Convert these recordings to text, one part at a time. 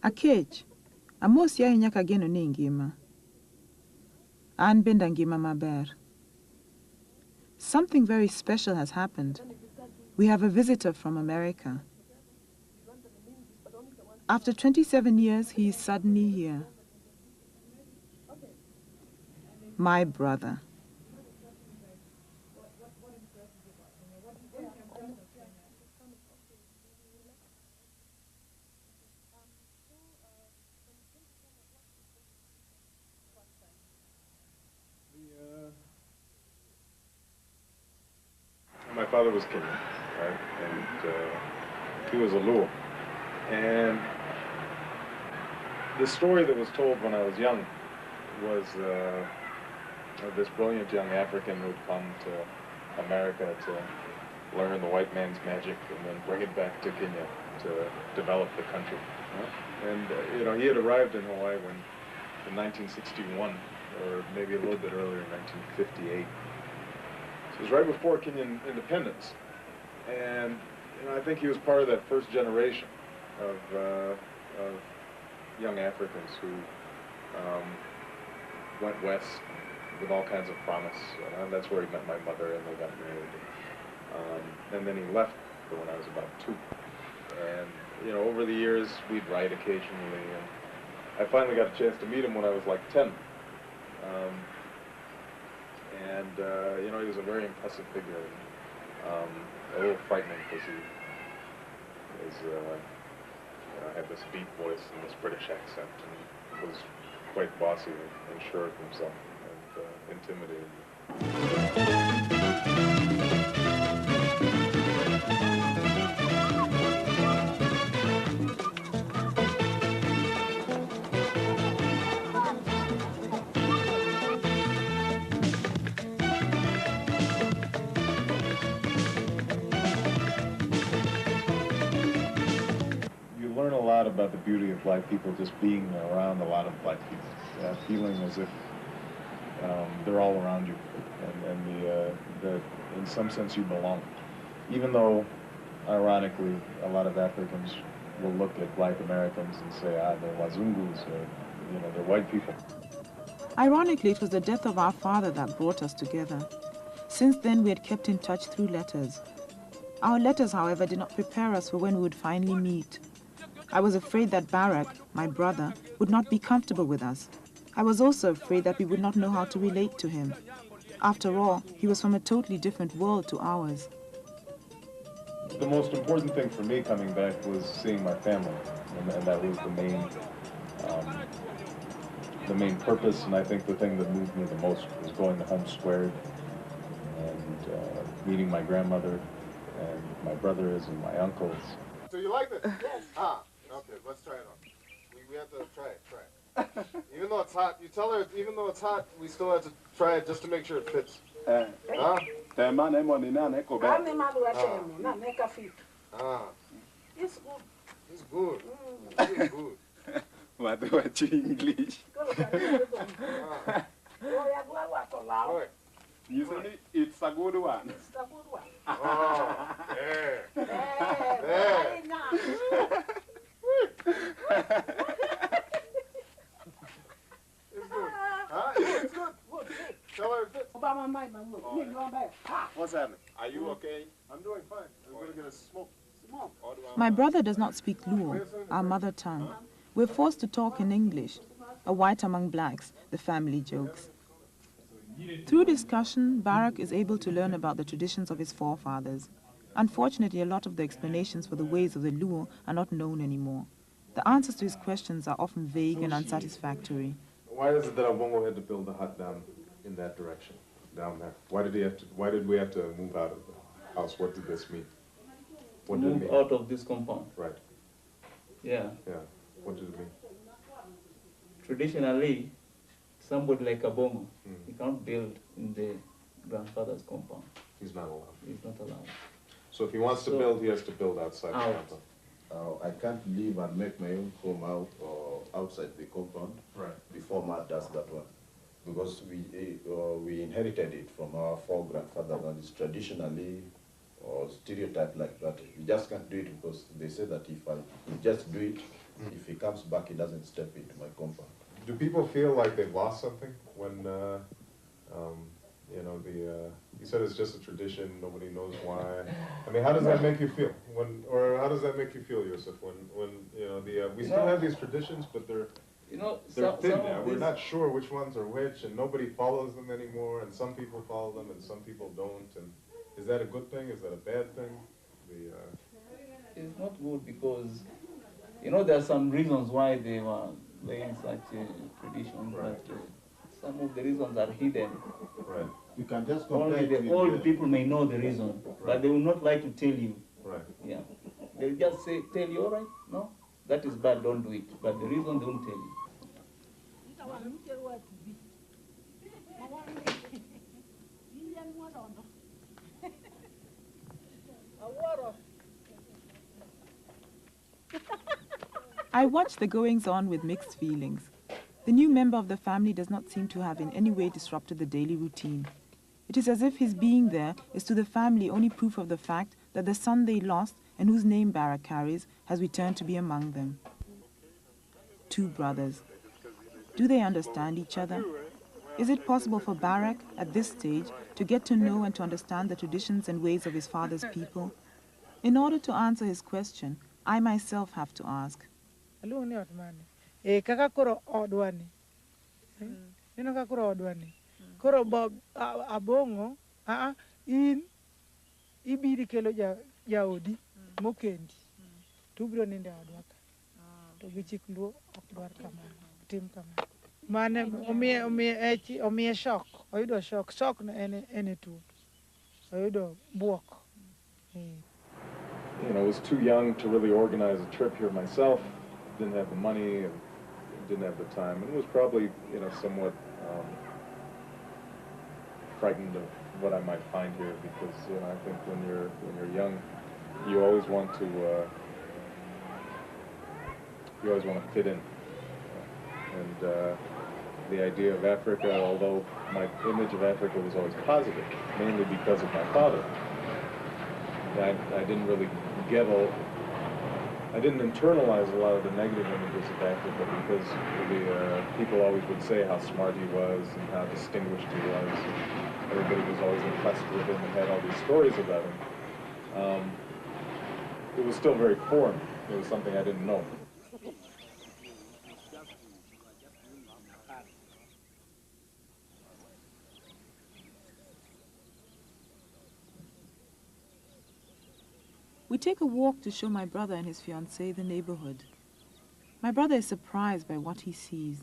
Akech, amos ya nyaka geno ni ngima. An benda ngima maber. Something very special has happened. We have a visitor from America. After 27 years, he is suddenly here. My brother. My father was Kenyan, right? And he was a Luo. And the story that was told when I was young was of this brilliant young African who'd come to America to learn the white man's magic and then bring it back to Kenya to develop the country. And he had arrived in Hawaii in 1961, or maybe a little bit earlier, in 1958. It was right before Kenyan independence, and I think he was part of that first generation of young Africans who went west with all kinds of promise. And that's where he met my mother, and they got married. And then he left when I was about 2. And over the years, we'd write occasionally, and I finally got a chance to meet him when I was like 10. He was a very impressive figure, a little frightening because he had this deep voice and this British accent, and was quite bossy and sure of himself and intimidating. Learn a lot about the beauty of black people just being around a lot of black people, feeling as if they're all around you, and that in some sense you belong. Even though, ironically, a lot of Africans will look at black Americans and say, they're Wazungus, or they're white people. Ironically, it was the death of our father that brought us together. Since then, we had kept in touch through letters. Our letters, however, did not prepare us for when we would finally meet. I was afraid that Barak, my brother, would not be comfortable with us. I was also afraid that we would not know how to relate to him. After all, he was from a totally different world to ours. The most important thing for me coming back was seeing my family, and that was the main purpose, and I think the thing that moved me the most was going to home squared and meeting my grandmother and my brothers and my uncles. So you like this? Yes. Okay, let's try it on. We have to try it. Even though it's hot, you tell her, even though it's hot, we still have to try it just to make sure it fits. It's good. It's good. It's good. What do you English? Usually, it's a good one. It's a good one. Oh, there. There. It's good. Huh? It's good. Tell her it fits. What's happening? Are you okay? I'm doing fine. I'm going to get a smoke. My brother does not speak Luo, our mother tongue. We're forced to talk in English. A white among blacks, the family jokes. Through discussion, Barak is able to learn about the traditions of his forefathers. Unfortunately, a lot of the explanations for the ways of the Luo are not known anymore. The answers to his questions are often vague and unsatisfactory. Why is it that Obongo had to build the hut down in that direction, down there? Why did we have to move out of the house? What did this mean? What did it mean? Move out of this compound. Right. Yeah. Yeah. What did it mean? Traditionally, somebody like Obongo, he can't build in the grandfather's compound. He's not allowed. He's not allowed. So if he wants to build, he has to build outside the compound. I can't live and make my own home out or outside the compound. Right. Before Ma does that one, because we inherited it from our four-grandfathers, and it's traditionally or stereotype like that. We just can't do it because they say that if I just do it, If he comes back, he doesn't step into my compound. Do people feel like they've lost something when, you know, you said it's just a tradition, nobody knows why. I mean, how does that make you feel? Or how does that make you feel, Yusuf, when you know, we still have these traditions, but they're thin now. We're not sure which ones are which, and nobody follows them anymore, and some people follow them and some people don't. And is that a good thing? Is that a bad thing? It's not good because, you know, there are some reasons why they were laying such traditions, Right. but some of the reasons are hidden. Right. You can just Only the old people may know the reason, but they will not like to tell you. Right. Yeah. They'll just say, tell you, all right, no, that is bad, don't do it. But the reason they won't tell you. I watch the goings-on with mixed feelings. The new member of the family does not seem to have in any way disrupted the daily routine. It is as if his being there is to the family only proof of the fact that the son they lost and whose name Barak carries has returned to be among them. Two brothers. Do they understand each other? Is it possible for Barak, at this stage, to get to know and to understand the traditions and ways of his father's people? In order to answer his question, I myself have to ask. Kaka koro odwani. Nino kaka koro odwani. Koro Bob abongo, in ibiri kelo jaodi mokendi. Tubro ninde odwaka. To gichik luo okdwar kamano, tim kamano. Mane omiye shock, oyudo shock. Shock no ene tu. Oyudo buok. You know, I was too young to really organize a trip here myself. Didn't have the money and didn't have the time, and was probably, you know, somewhat frightened of what I might find here, because, you know, I think when you're young, you always want to fit in, and the idea of Africa, although my image of Africa was always positive, mainly because of my father, I didn't really I didn't internalize a lot of the negative images of Africa, because people always would say how smart he was and how distinguished he was. Everybody was always impressed with him and had all these stories about him. It was still very foreign. It was something I didn't know. We take a walk to show my brother and his fiancée the neighborhood. My brother is surprised by what he sees.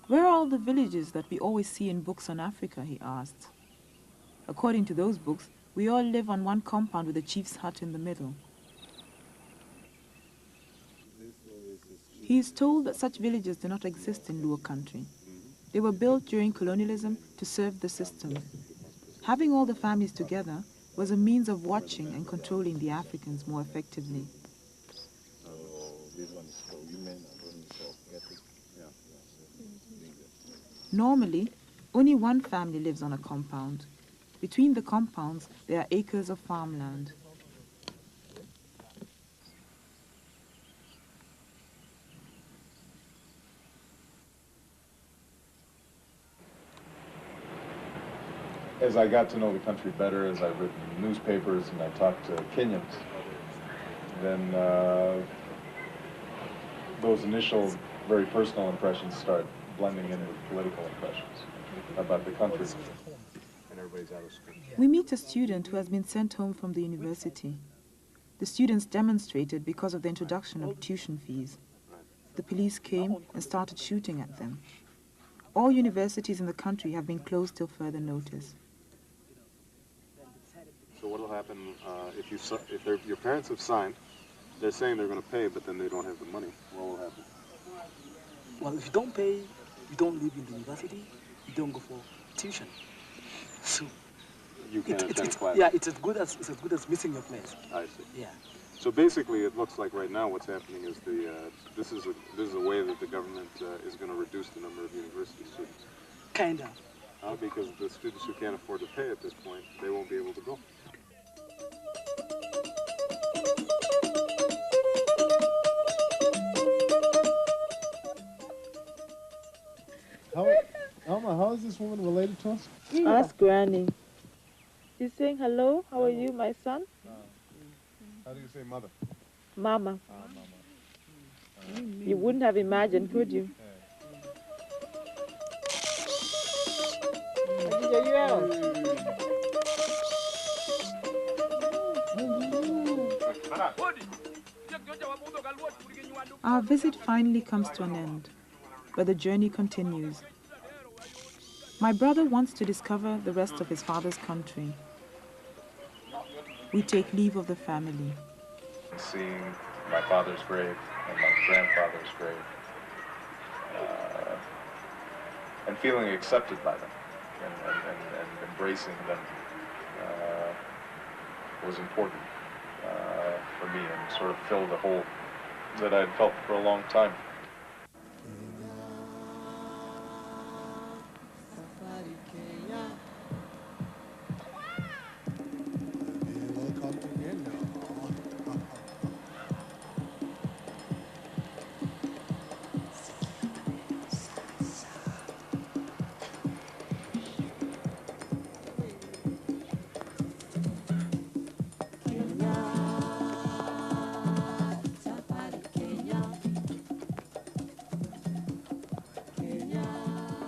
Where are all the villages that we always see in books on Africa, he asks. According to those books, we all live on one compound with a chief's hut in the middle. He is told that such villages do not exist in Luo country. They were built during colonialism to serve the system. Having all the families together was a means of watching and controlling the Africans more effectively. Normally, only one family lives on a compound. Between the compounds, there are acres of farmland. As I got to know the country better, as I've written newspapers and I talked to Kenyans, then those initial, very personal impressions start blending in with political impressions about the country. And everybody's out of school. We meet a student who has been sent home from the university. The students demonstrated because of the introduction of tuition fees. The police came and started shooting at them. All universities in the country have been closed till further notice. So what will happen if your parents have signed? They're saying they're going to pay, but then they don't have the money. What will happen? Well, if you don't pay, you don't live in the university. You don't go for tuition. So you can't attend class. Yeah, it's as good as missing your place. I see. Yeah. So basically, it looks like right now what's happening is this is a way that the government is going to reduce the number of university students. Kinda. Because the students who can't afford to pay at this point, they won't be able to go. Mama, how is this woman related to us? Ask Granny. She's saying, hello, how are you, my son? How do you say mother? Mama. Mama. You wouldn't have imagined, could you? Our visit finally comes to an end, but the journey continues. My brother wants to discover the rest of his father's country. We take leave of the family. Seeing my father's grave and my grandfather's grave, and feeling accepted by them and embracing them was important for me, and sort of filled a hole that I had felt for a long time.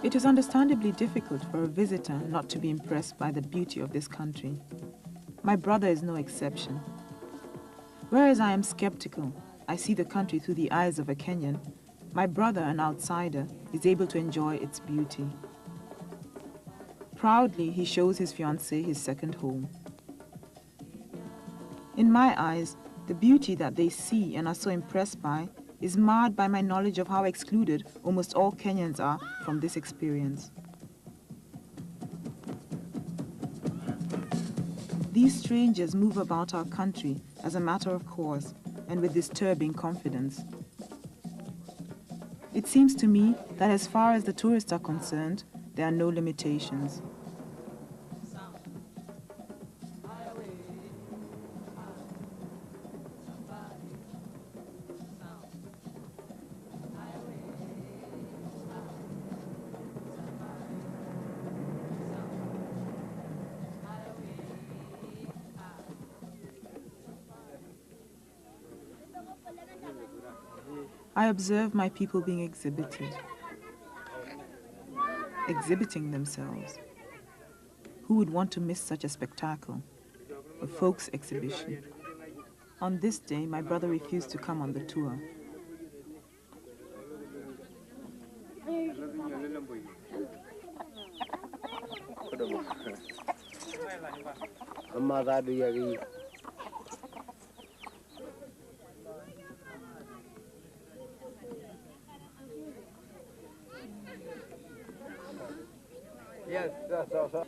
It is understandably difficult for a visitor not to be impressed by the beauty of this country. My brother is no exception. Whereas I am skeptical, I see the country through the eyes of a Kenyan, my brother, an outsider, is able to enjoy its beauty. Proudly, he shows his fiancée his second home. In my eyes, the beauty that they see and are so impressed by is marred by my knowledge of how excluded almost all Kenyans are from this experience. These strangers move about our country as a matter of course and with disturbing confidence. It seems to me that as far as the tourists are concerned, there are no limitations. I observe my people being exhibited, exhibiting themselves. Who would want to miss such a spectacle? A folks exhibition. On this day, my brother refused to come on the tour. Yes, that's also.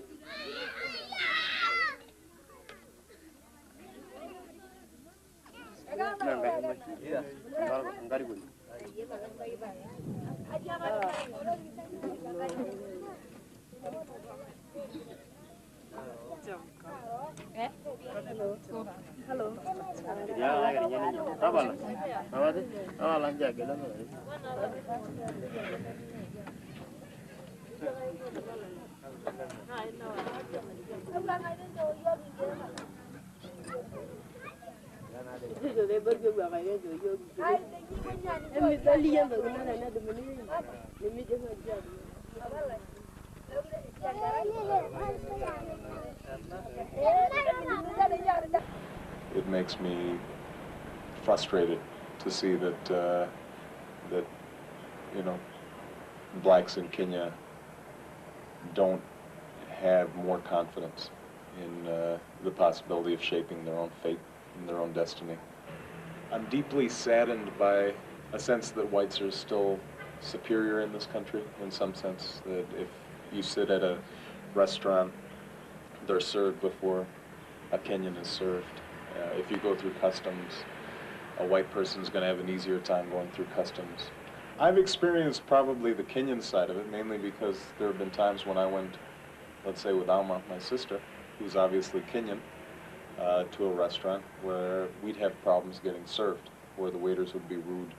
It makes me frustrated to see that that blacks in Kenya don't have more confidence in the possibility of shaping their own fate and their own destiny. I'm deeply saddened by a sense that whites are still superior in this country, in some sense, that if you sit at a restaurant, they're served before a Kenyan is served. If you go through customs, a white person's going to have an easier time going through customs. I've experienced probably the Kenyan side of it, mainly because there have been times when I went, let's say with Alma, my sister, who's obviously Kenyan, to a restaurant where we'd have problems getting served, where the waiters would be rude.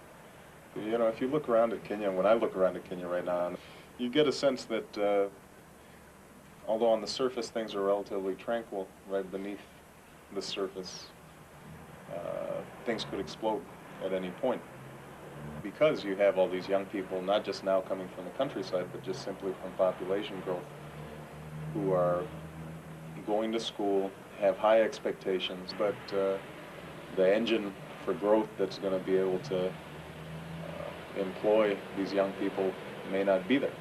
You know, if you look around at Kenya, when I look around at Kenya right now, you get a sense that although on the surface things are relatively tranquil, right beneath the surface, things could explode at any point, because you have all these young people, not just now coming from the countryside, but just simply from population growth, who are going to school, have high expectations, but the engine for growth that's going to be able to employ these young people may not be there.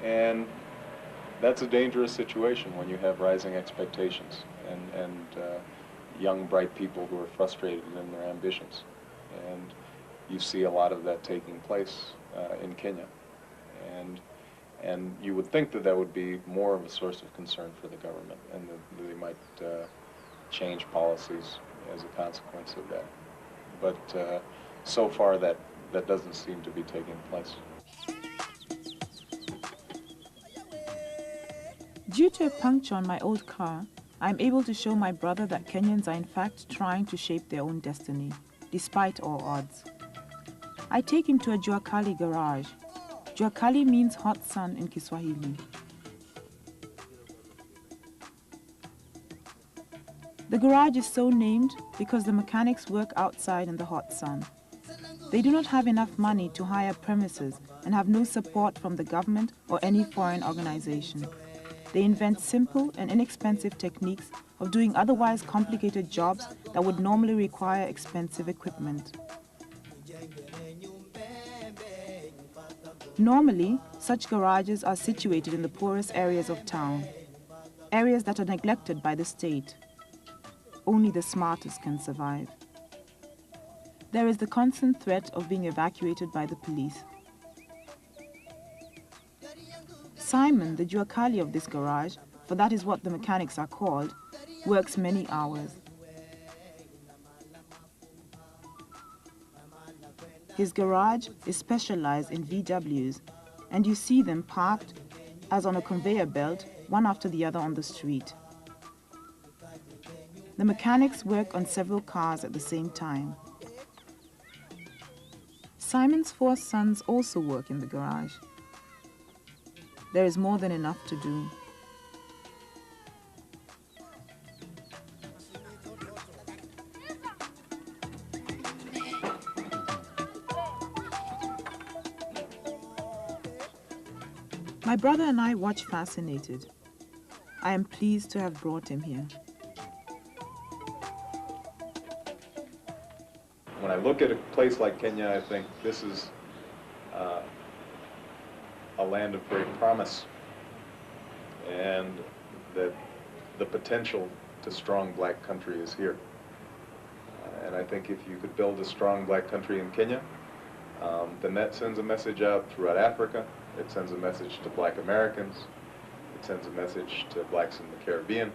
And that's a dangerous situation when you have rising expectations and young, bright people who are frustrated in their ambitions. And you see a lot of that taking place in Kenya. And you would think that that would be more of a source of concern for the government, and that they might change policies as a consequence of that. But so far that doesn't seem to be taking place. Due to a puncture on my old car, I am able to show my brother that Kenyans are in fact trying to shape their own destiny, despite all odds. I take him to a Jua Kali garage. Jua Kali means hot sun in Kiswahili. The garage is so named because the mechanics work outside in the hot sun. They do not have enough money to hire premises and have no support from the government or any foreign organization. They invent simple and inexpensive techniques of doing otherwise complicated jobs that would normally require expensive equipment. Normally, such garages are situated in the poorest areas of town, areas that are neglected by the state. Only the smartest can survive. There is the constant threat of being evacuated by the police. Simon, the Jua Kali of this garage, for that is what the mechanics are called, works many hours. His garage is specialized in VWs, and you see them parked as on a conveyor belt, one after the other on the street. The mechanics work on several cars at the same time. Simon's 4 sons also work in the garage. There is more than enough to do. My brother and I watch fascinated. I am pleased to have brought him here. When I look at a place like Kenya, I think this is a land of great promise, and that the potential to strong black country is here. And I think if you could build a strong black country in Kenya, then that sends a message out throughout Africa. It sends a message to black Americans. It sends a message to blacks in the Caribbean.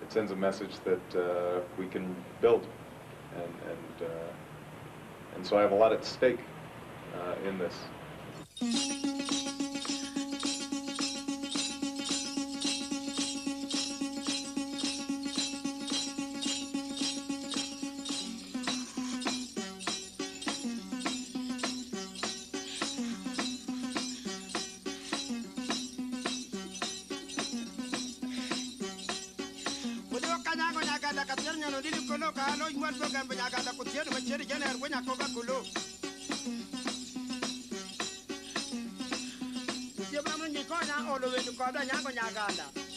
It sends a message that we can build. And so I have a lot at stake in this. All the way to Cobra, Nyango Nyaganda.